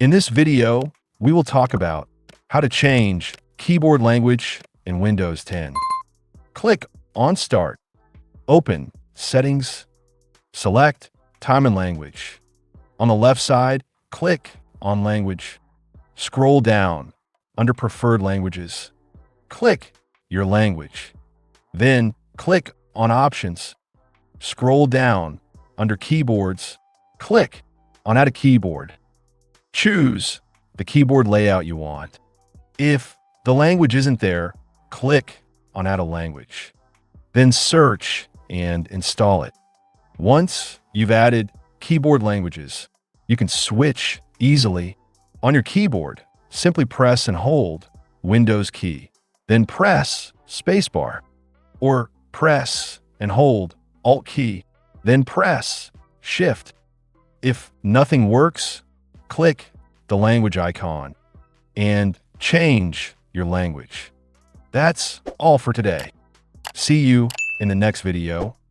In this video, we will talk about how to change keyboard language in Windows 10. Click on Start, open Settings, select Time and Language. On the left side, click on Language. Scroll down under Preferred Languages. Click your language. Then click on Options. Scroll down under Keyboards. Click on Add a Keyboard. Choose the keyboard layout you want. If the language isn't there, click on Add a Language. Then search and install it. Once you've added keyboard languages, you can switch easily. On your keyboard, simply press and hold Windows key, then press spacebar, or press and hold Alt key, then press Shift. If nothing works, click the language icon and change your language. That's all for today. See you in the next video.